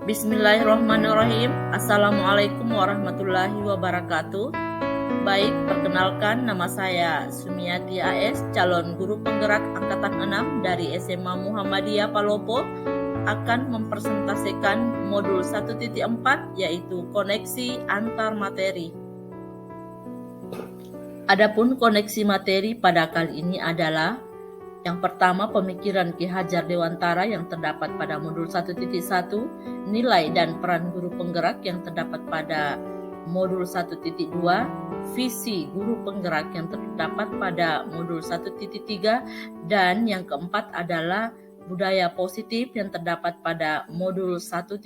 Bismillahirrahmanirrahim. Assalamualaikum warahmatullahi wabarakatuh. Baik, perkenalkan nama saya Sumiati AS, calon guru penggerak angkatan 6 dari SMA Muhammadiyah Palopo, akan mempresentasikan modul 1.4 yaitu koneksi antar materi. Adapun koneksi materi pada kali ini adalah yang pertama, pemikiran Ki Hajar Dewantara yang terdapat pada modul 1.1, nilai dan peran guru penggerak yang terdapat pada modul 1.2, visi guru penggerak yang terdapat pada modul 1.3, dan yang keempat adalah budaya positif yang terdapat pada modul 1.4.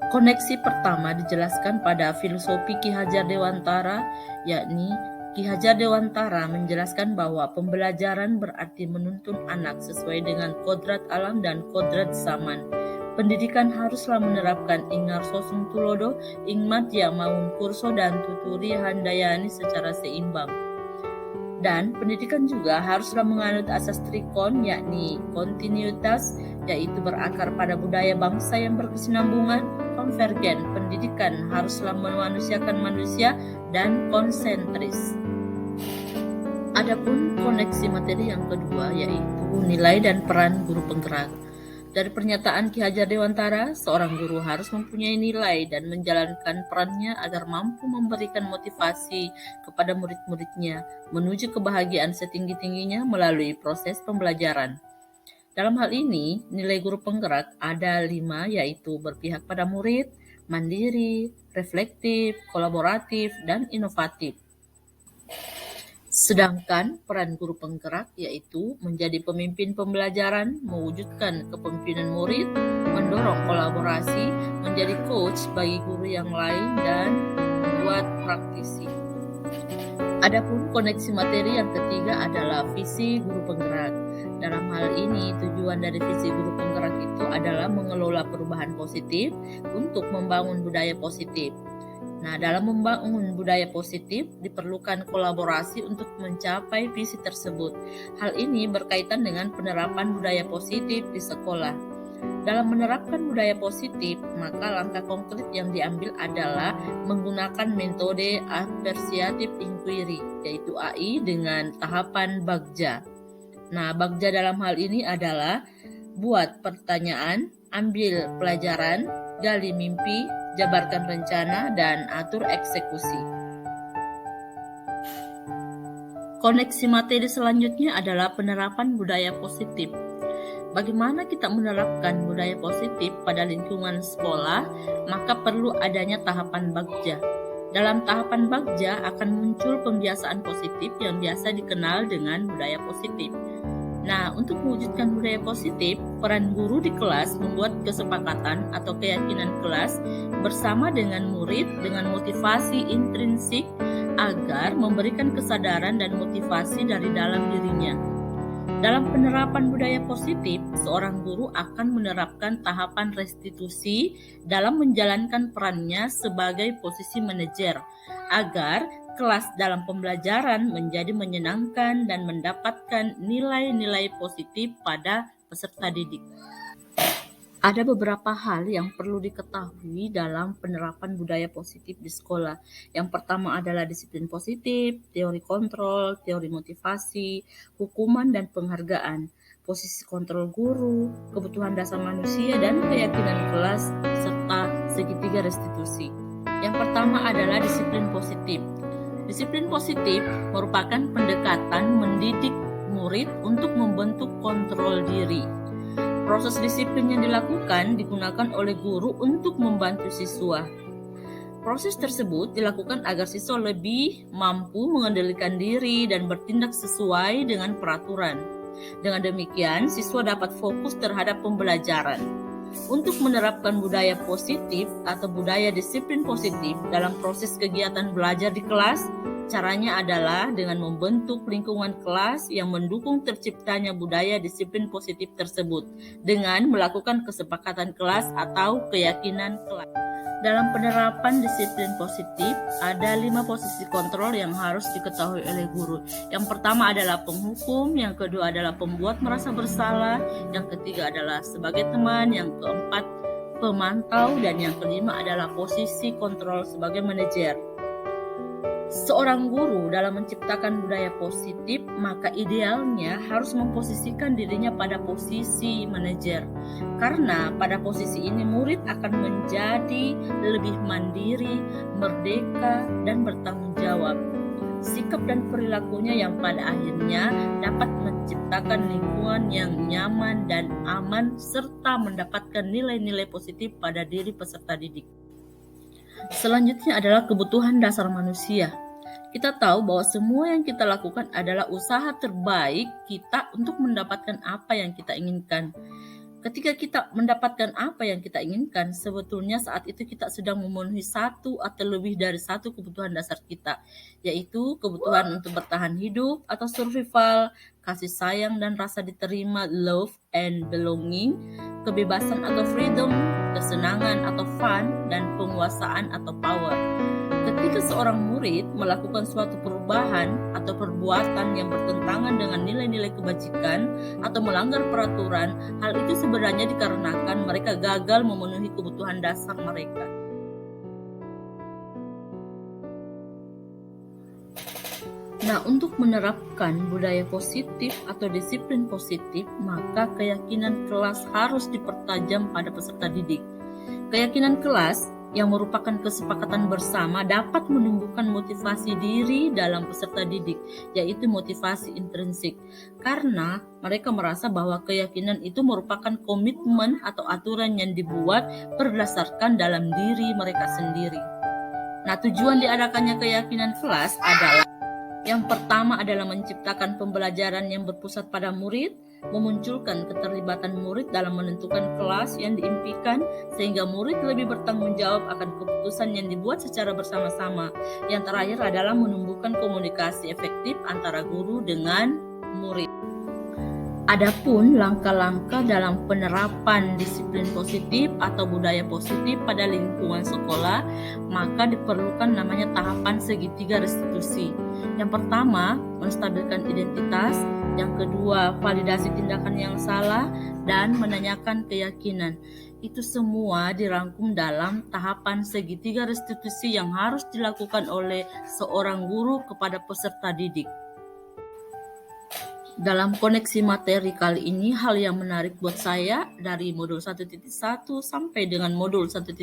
Koneksi pertama dijelaskan pada filosofi Ki Hajar Dewantara, yakni Ki Hajar Dewantara menjelaskan bahwa pembelajaran berarti menuntun anak sesuai dengan kodrat alam dan kodrat zaman. Pendidikan haruslah menerapkan ingarso sung tulodo, ingmadya maun kurso dan tuturi handayani secara seimbang. Dan pendidikan juga haruslah menganut asas trikon, yakni kontinuitas, yaitu berakar pada budaya bangsa yang berkesinambungan, konvergen, pendidikan haruslah memanusiakan manusia, dan konsentris. Adapun koneksi materi yang kedua yaitu nilai dan peran guru penggerak. Dari pernyataan Ki Hajar Dewantara, seorang guru harus mempunyai nilai dan menjalankan perannya agar mampu memberikan motivasi kepada murid-muridnya menuju kebahagiaan setinggi-tingginya melalui proses pembelajaran. Dalam hal ini, nilai guru penggerak ada 5, yaitu berpihak pada murid, mandiri, reflektif, kolaboratif, dan inovatif. Sedangkan peran guru penggerak yaitu menjadi pemimpin pembelajaran, mewujudkan kepemimpinan murid, mendorong kolaborasi, menjadi coach bagi guru yang lain, dan membuat praktisi. Adapun koneksi materi yang ketiga adalah visi guru penggerak. Dalam hal ini, tujuan dari visi guru penggerak itu adalah mengelola perubahan positif untuk membangun budaya positif. Nah, dalam membangun budaya positif diperlukan kolaborasi untuk mencapai visi tersebut. Hal ini berkaitan dengan penerapan budaya positif di sekolah. Dalam menerapkan budaya positif, maka langkah konkret yang diambil adalah menggunakan metode Appreciative Inquiry, yaitu AI dengan tahapan Bagja. Nah, Bagja dalam hal ini adalah buat pertanyaan, ambil pelajaran, gali mimpi, jabarkan rencana, dan atur eksekusi. Koneksi materi selanjutnya adalah penerapan budaya positif. Bagaimana kita menerapkan budaya positif pada lingkungan sekolah? Maka perlu adanya tahapan Bagja. Dalam tahapan Bagja akan muncul pembiasaan positif yang biasa dikenal dengan budaya positif. Nah, untuk mewujudkan budaya positif, peran guru di kelas membuat kesepakatan atau keyakinan kelas bersama dengan murid dengan motivasi intrinsik agar memberikan kesadaran dan motivasi dari dalam dirinya. Dalam penerapan budaya positif, seorang guru akan menerapkan tahapan restitusi dalam menjalankan perannya sebagai posisi manajer agar kelas dalam pembelajaran menjadi menyenangkan dan mendapatkan nilai-nilai positif pada peserta didik. Ada beberapa hal yang perlu diketahui dalam penerapan budaya positif di sekolah. Yang pertama adalah disiplin positif, teori kontrol, teori motivasi, hukuman dan penghargaan, posisi kontrol guru, kebutuhan dasar manusia, dan keyakinan kelas, serta segitiga restitusi. Yang pertama adalah disiplin positif. Disiplin positif merupakan pendekatan mendidik murid untuk membentuk kontrol diri. Proses disiplin yang dilakukan digunakan oleh guru untuk membantu siswa. Proses tersebut dilakukan agar siswa lebih mampu mengendalikan diri dan bertindak sesuai dengan peraturan. Dengan demikian, siswa dapat fokus terhadap pembelajaran. Untuk menerapkan budaya positif atau budaya disiplin positif dalam proses kegiatan belajar di kelas, caranya adalah dengan membentuk lingkungan kelas yang mendukung terciptanya budaya disiplin positif tersebut dengan melakukan kesepakatan kelas atau keyakinan kelas. Dalam penerapan disiplin positif, ada 5 posisi kontrol yang harus diketahui oleh guru. Yang pertama adalah penghukum, yang kedua adalah pembuat merasa bersalah, yang ketiga adalah sebagai teman, yang keempat pemantau, dan yang kelima adalah posisi kontrol sebagai manajer. Seorang guru dalam menciptakan budaya positif, maka idealnya harus memposisikan dirinya pada posisi manajer. Karena pada posisi ini murid akan menjadi lebih mandiri, merdeka, dan bertanggung jawab. Sikap dan perilakunya yang pada akhirnya dapat menciptakan lingkungan yang nyaman dan aman serta mendapatkan nilai-nilai positif pada diri peserta didik. Selanjutnya adalah kebutuhan dasar manusia. Kita tahu bahwa semua yang kita lakukan adalah usaha terbaik kita untuk mendapatkan apa yang kita inginkan. Ketika kita mendapatkan apa yang kita inginkan, sebetulnya saat itu kita sedang memenuhi satu atau lebih dari satu kebutuhan dasar kita, yaitu kebutuhan untuk bertahan hidup atau survival, kasih sayang dan rasa diterima, love and belonging, kebebasan atau freedom, kesenangan atau fun, dan penguasaan atau power. Ketika seorang murid melakukan suatu perubahan atau perbuatan yang bertentangan dengan nilai-nilai kebajikan atau melanggar peraturan, hal itu sebenarnya dikarenakan mereka gagal memenuhi kebutuhan dasar mereka. Nah, untuk menerapkan budaya positif atau disiplin positif, maka keyakinan kelas harus dipertajam pada peserta didik. Keyakinan kelas yang merupakan kesepakatan bersama dapat menumbuhkan motivasi diri dalam peserta didik, yaitu motivasi intrinsik, karena mereka merasa bahwa keyakinan itu merupakan komitmen atau aturan yang dibuat berdasarkan dalam diri mereka sendiri. Nah, tujuan diadakannya keyakinan kelas adalah yang pertama adalah menciptakan pembelajaran yang berpusat pada murid, memunculkan keterlibatan murid dalam menentukan kelas yang diimpikan, sehingga murid lebih bertanggung jawab akan keputusan yang dibuat secara bersama-sama. Yang terakhir adalah menumbuhkan komunikasi efektif antara guru dengan murid. Adapun langkah-langkah dalam penerapan disiplin positif atau budaya positif pada lingkungan sekolah, maka diperlukan namanya tahapan segitiga restitusi. Yang pertama, menstabilkan identitas. Yang kedua, validasi tindakan yang salah, dan menanyakan keyakinan. Itu semua dirangkum dalam tahapan segitiga restitusi yang harus dilakukan oleh seorang guru kepada peserta didik. Dalam koneksi materi kali ini, hal yang menarik buat saya dari modul 1.1 sampai dengan modul 1.4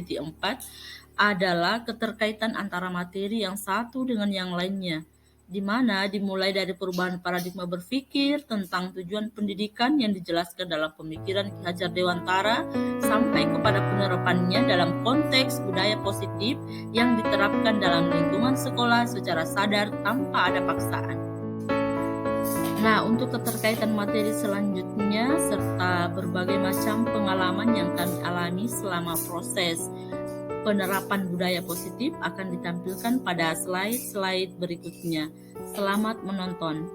adalah keterkaitan antara materi yang satu dengan yang lainnya, di mana dimulai dari perubahan paradigma berpikir tentang tujuan pendidikan yang dijelaskan dalam pemikiran Ki Hajar Dewantara sampai kepada penerapannya dalam konteks budaya positif yang diterapkan dalam lingkungan sekolah secara sadar tanpa ada paksaan. Nah, untuk keterkaitan materi selanjutnya serta berbagai macam pengalaman yang kami alami selama proses penerapan budaya positif akan ditampilkan pada slide-slide berikutnya. Selamat menonton.